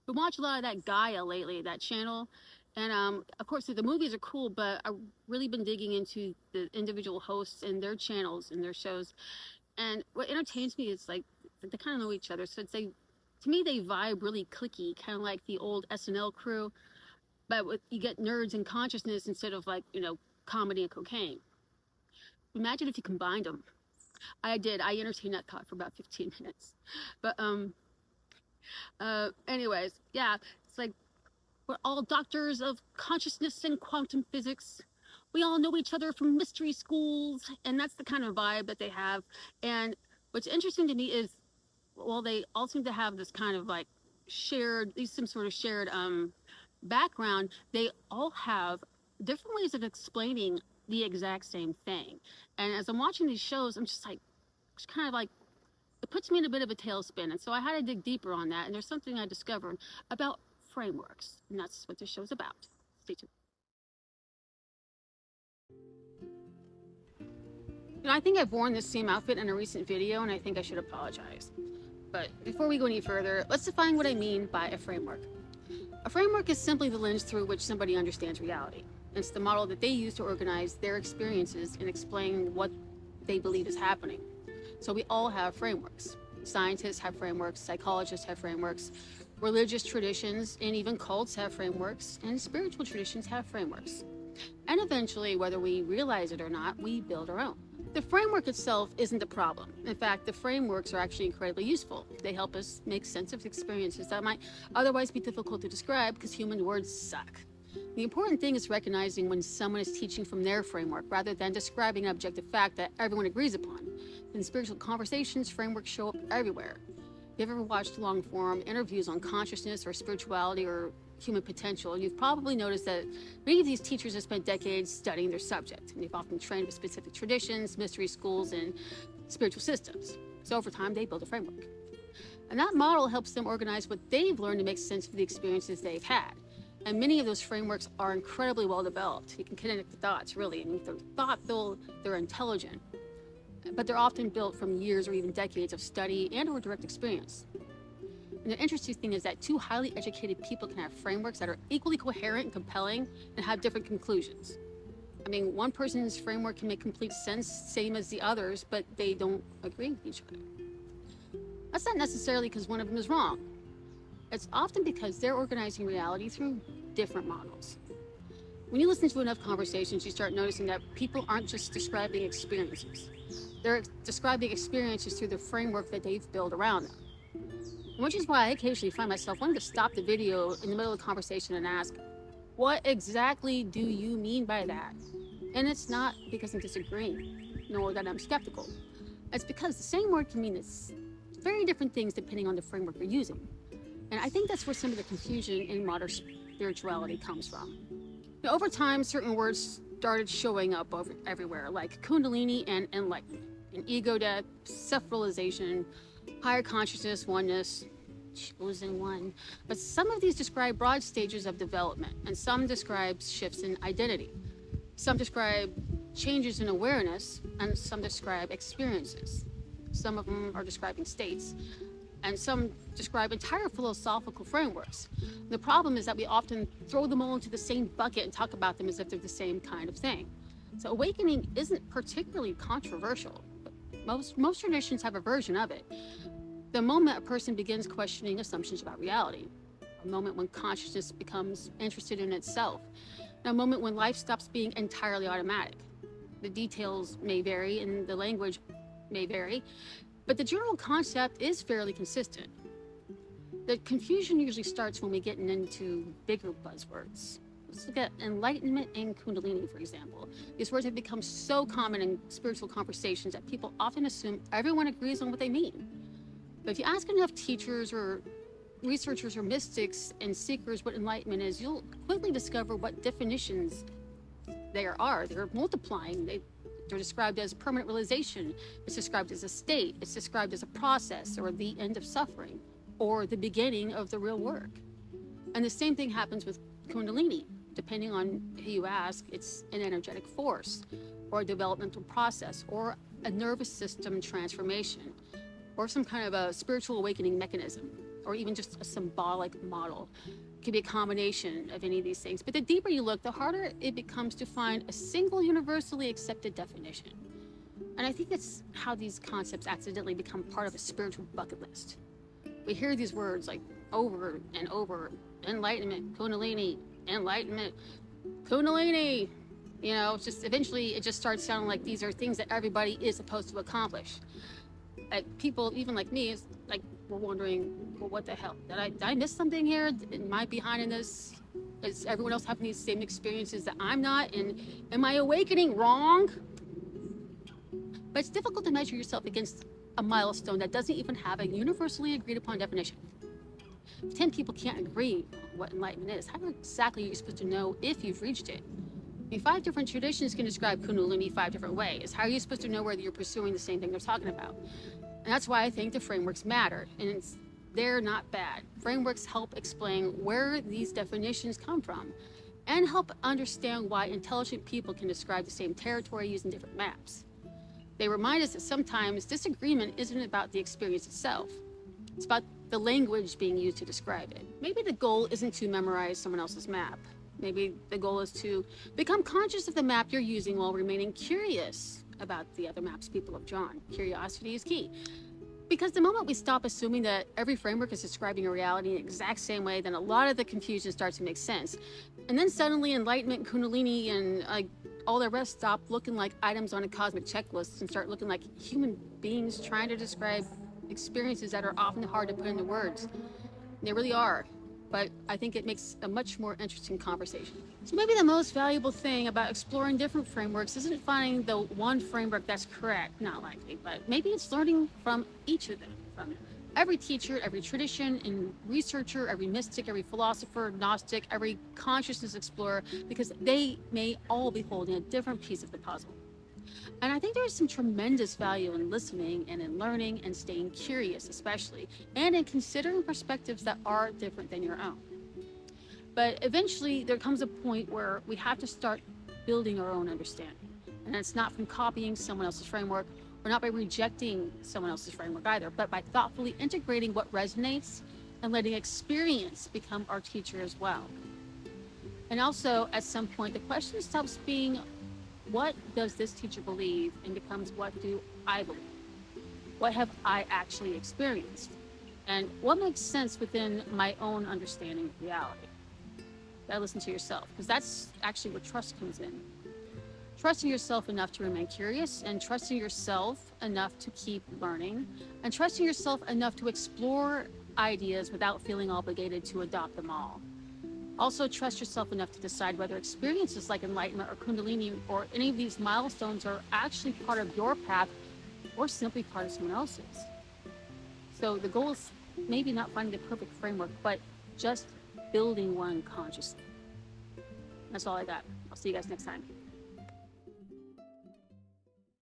We watch a lot of that Gaia lately, that channel. And of course, the movies are cool, but I've really been digging into the individual hosts and their channels and their shows. And what entertains me is like they kind of know each other. So it's like, to me, they vibe really clicky, kind of like the old SNL crew, but you get nerds and consciousness instead of like, comedy and cocaine. Imagine if you combined them. I did. I entertained that thought for about 15 minutes. But anyways, yeah, it's like we're all doctors of consciousness and quantum physics. We all know each other from mystery schools, and that's the kind of vibe that they have. And what's interesting to me is, well, they all seem to have this kind of like shared, at least some sort of shared background. They all have different ways of explaining the exact same thing. And as I'm watching these shows, I'm just like, it's kind of like, it puts me in a bit of a tailspin. And so I had to dig deeper on that. And there's something I discovered about frameworks. And that's what this show's about. Stay tuned. I think I've worn this same outfit in a recent video, and I think I should apologize. But before we go any further, let's define what I mean by a framework. A framework is simply the lens through which somebody understands reality. It's the model that they use to organize their experiences and explain what they believe is happening. So we all have frameworks. Scientists have frameworks, psychologists have frameworks, religious traditions and even cults have frameworks, and spiritual traditions have frameworks. And eventually, whether we realize it or not, we build our own. The framework itself isn't the problem. In fact, the frameworks are actually incredibly useful. They help us make sense of experiences that might otherwise be difficult to describe because human words suck. The important thing is recognizing when someone is teaching from their framework rather than describing an objective fact that everyone agrees upon. In spiritual conversations, frameworks show up everywhere. If you've ever watched long-form interviews on consciousness or spirituality or human potential, you've probably noticed that many of these teachers have spent decades studying their subject, and they've often trained with specific traditions, mystery schools, and spiritual systems. So over time, they build a framework. And that model helps them organize what they've learned to make sense of the experiences they've had. And many of those frameworks are incredibly well developed. You can connect the dots, really. I mean, they're thoughtful, they're intelligent, but they're often built from years or even decades of study and or direct experience. And the interesting thing is that two highly educated people can have frameworks that are equally coherent and compelling and have different conclusions. I mean, one person's framework can make complete sense, same as the others, but they don't agree with each other. That's not necessarily because one of them is wrong. It's often because they're organizing reality through different models. When you listen to enough conversations, you start noticing that people aren't just describing experiences. They're describing experiences through the framework that they've built around them. Which is why I occasionally find myself wanting to stop the video in the middle of the conversation and ask, what exactly do you mean by that? And it's not because I'm disagreeing, nor that I'm skeptical. It's because the same word can mean very different things depending on the framework you're using. And I think that's where some of the confusion in modern spirituality comes from. Now, over time, certain words started showing up everywhere, like Kundalini and enlightenment, and ego death, self-realization, higher consciousness, oneness, chosen one. But some of these describe broad stages of development, and some describe shifts in identity. Some describe changes in awareness, and some describe experiences. Some of them are describing states, and some describe entire philosophical frameworks. The problem is that we often throw them all into the same bucket and talk about them as if they're the same kind of thing. So awakening isn't particularly controversial. Most traditions have a version of it. The moment a person begins questioning assumptions about reality, a moment when consciousness becomes interested in itself, a moment when life stops being entirely automatic. The details may vary and the language may vary, but the general concept is fairly consistent. The confusion usually starts when we get into bigger buzzwords. Let's look at enlightenment and Kundalini, for example. These words have become so common in spiritual conversations that people often assume everyone agrees on what they mean. But if you ask enough teachers or researchers or mystics and seekers what enlightenment is, you'll quickly discover what definitions there are. They're multiplying. They're described as permanent realization. It's described as a state. It's described as a process or the end of suffering or the beginning of the real work. And the same thing happens with Kundalini. Depending on who you ask, it's an energetic force or a developmental process or a nervous system transformation or some kind of a spiritual awakening mechanism. or even just a symbolic model. It could be a combination of any of these things. But the deeper you look, the harder it becomes to find a single universally accepted definition. And I think that's how these concepts accidentally become part of a spiritual bucket list. We hear these words like over and over: enlightenment, kundalini, enlightenment, kundalini. You know, it's just eventually it just starts sounding like these are things that everybody is supposed to accomplish. Like people, even like me, is like we're wondering, well, what the hell? Did I miss something here? Am I behind in this? Is everyone else having these same experiences that I'm not? And am I awakening wrong? But it's difficult to measure yourself against a milestone that doesn't even have a universally agreed upon definition. If 10 people can't agree on what enlightenment is, how exactly are you supposed to know if you've reached it? I mean, 5 different traditions can describe Kundalini 5 different ways. How are you supposed to know whether you're pursuing the same thing they're talking about? And that's why I think the frameworks matter, and they're not bad. Frameworks help explain where these definitions come from and help understand why intelligent people can describe the same territory using different maps. They remind us that sometimes disagreement isn't about the experience itself. It's about the language being used to describe it. Maybe the goal isn't to memorize someone else's map. Maybe the goal is to become conscious of the map you're using while remaining curious about the other maps people have drawn. Curiosity is key. Because the moment we stop assuming that every framework is describing a reality in the exact same way, then a lot of the confusion starts to make sense. And then suddenly enlightenment, kundalini, and all the rest stop looking like items on a cosmic checklist and start looking like human beings trying to describe experiences that are often hard to put into words. They really are. But I think it makes a much more interesting conversation. So maybe the most valuable thing about exploring different frameworks isn't finding the one framework that's correct, not likely, but maybe it's learning from each of them, from every teacher, every tradition, and researcher, every mystic, every philosopher, Gnostic, every consciousness explorer, because they may all be holding a different piece of the puzzle. And I think there's some tremendous value in listening and in learning and staying curious, especially, and in considering perspectives that are different than your own. But eventually, there comes a point where we have to start building our own understanding. And it's not from copying someone else's framework, or not by rejecting someone else's framework either, but by thoughtfully integrating what resonates and letting experience become our teacher as well. And also, at some point, the question stops being, what does this teacher believe, and becomes, what do I believe? What have I actually experienced? And what makes sense within my own understanding of reality? You gotta listen to yourself, because that's actually where trust comes in. Trusting yourself enough to remain curious, and trusting yourself enough to keep learning, and trusting yourself enough to explore ideas without feeling obligated to adopt them all. Also, trust yourself enough to decide whether experiences like enlightenment or kundalini or any of these milestones are actually part of your path or simply part of someone else's. So the goal is maybe not finding the perfect framework, but just building one consciously. That's all I got. I'll see you guys next time.